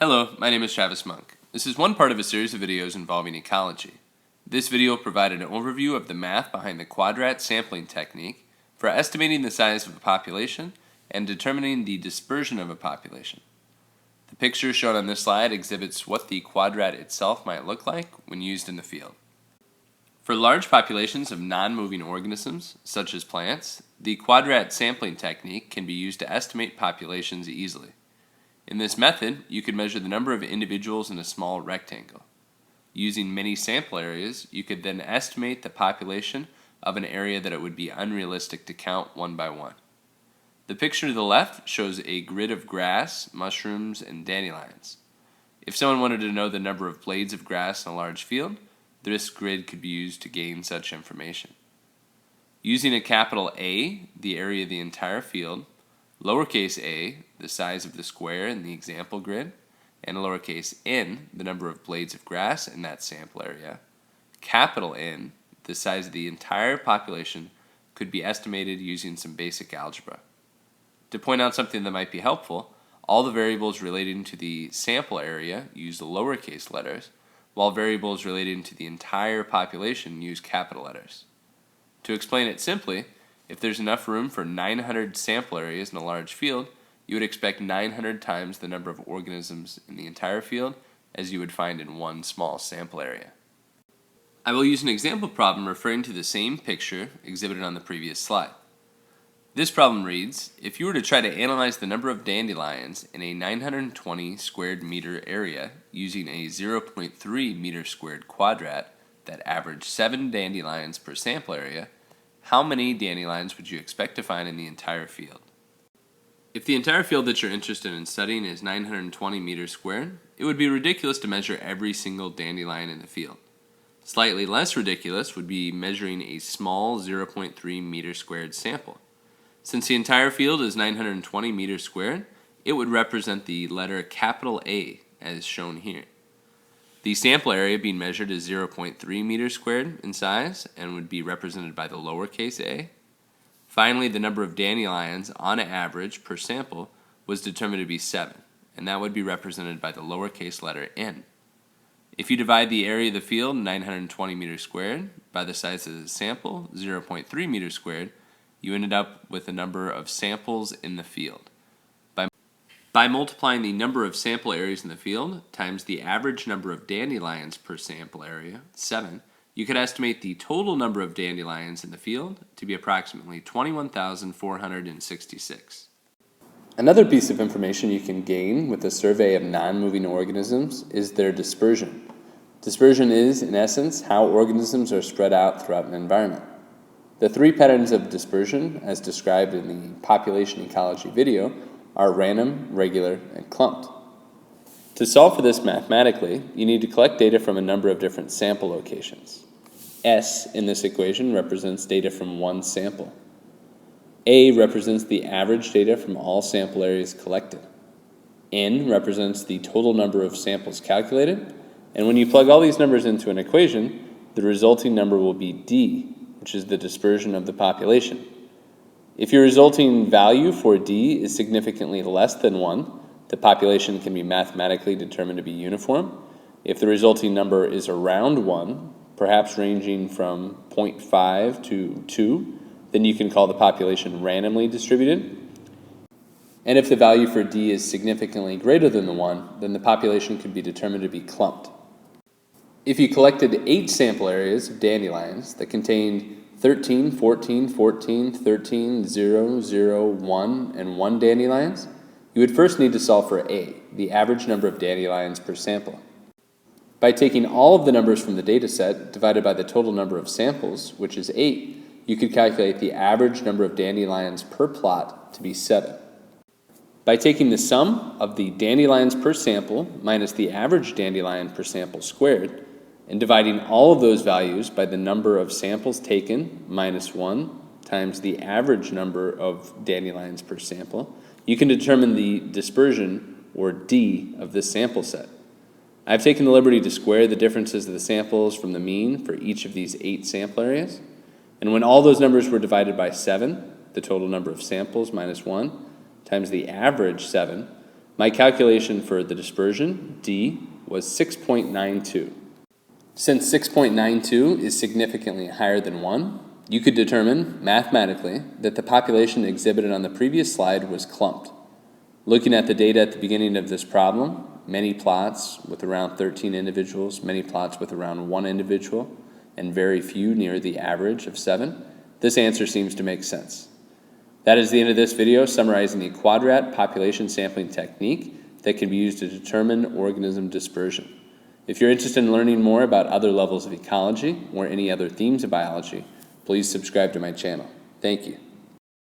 Hello, my name is Travis Monk. This is one part of a series of videos involving ecology. This video provided an overview of the math behind the Quadrat sampling technique for estimating the size of a population and determining the dispersion of a population. The picture shown on this slide exhibits what the Quadrat itself might look like when used in the field. For large populations of non-moving organisms, such as plants, the Quadrat sampling technique can be used to estimate populations easily. In this method, you could measure the number of individuals in a small rectangle. Using many sample areas, you could then estimate the population of an area that it would be unrealistic to count one by one. The picture to the left shows a grid of grass, mushrooms, and dandelions. If someone wanted to know the number of blades of grass in a large field, this grid could be used to gain such information. Using a capital A, the area of the entire field, lowercase a, the size of the square in the example grid, and lowercase n, the number of blades of grass in that sample area, capital N, the size of the entire population, could be estimated using some basic algebra. To point out something that might be helpful, all the variables relating to the sample area use the lowercase letters, while variables relating to the entire population use capital letters. To explain it simply, if there's enough room for 900 sample areas in a large field, you would expect 900 times the number of organisms in the entire field as you would find in one small sample area. I will use an example problem referring to the same picture exhibited on the previous slide. This problem reads, if you were to try to analyze the number of dandelions in a 920 squared meter area using a 0.3 meter squared quadrat that averaged 7 dandelions per sample area, how many dandelions would you expect to find in the entire field? If the entire field that you're interested in studying is 920 meters squared, it would be ridiculous to measure every single dandelion in the field. Slightly less ridiculous would be measuring a small 0.3 meter squared sample. Since the entire field is 920 meters squared, it would represent the letter capital A as shown here. The sample area being measured is 0.3 meters squared in size and would be represented by the lowercase a. Finally, the number of dandelions on average per sample was determined to be 7, and that would be represented by the lowercase letter n. If you divide the area of the field, 920 meters squared, by the size of the sample, 0.3 meters squared, you ended up with the number of samples in the field. By multiplying the number of sample areas in the field times the average number of dandelions per sample area, 7, you could estimate the total number of dandelions in the field to be approximately 21,466. Another piece of information you can gain with a survey of non-moving organisms is their dispersion. Dispersion is, in essence, how organisms are spread out throughout an environment. The 3 patterns of dispersion, as described in the population ecology video, are random, regular, and clumped. To solve for this mathematically, you need to collect data from a number of different sample locations. S in this equation represents data from one sample. A represents the average data from all sample areas collected. N represents the total number of samples calculated, and when you plug all these numbers into an equation, the resulting number will be D, which is the dispersion of the population. If your resulting value for D is significantly less than 1, the population can be mathematically determined to be uniform. If the resulting number is around 1, perhaps ranging from 0.5 to 2, then you can call the population randomly distributed. And if the value for D is significantly greater than the 1, then the population could be determined to be clumped. If you collected 8 sample areas of dandelions that contained 13, 14, 14, 13, 0, 0, 1, and 1 dandelions, you would first need to solve for A, the average number of dandelions per sample. By taking all of the numbers from the data set divided by the total number of samples, which is 8, you could calculate the average number of dandelions per plot to be 7. By taking the sum of the dandelions per sample minus the average dandelion per sample squared, and dividing all of those values by the number of samples taken minus 1 times the average number of dandelions per sample, you can determine the dispersion, or D, of this sample set. I've taken the liberty to square the differences of the samples from the mean for each of these 8 sample areas, and when all those numbers were divided by 7, the total number of samples minus 1, times the average 7, My calculation for the dispersion, D, was 6.92. Since 6.92 is significantly higher than 1, you could determine, mathematically, that the population exhibited on the previous slide was clumped. Looking at the data at the beginning of this problem, many plots with around 13 individuals, many plots with around 1 individual, and very few near the average of 7, this answer seems to make sense. That is the end of this video summarizing the Quadrat population sampling technique that can be used to determine organism dispersion. If you're interested in learning more about other levels of ecology or any other themes of biology, please subscribe to my channel. Thank you.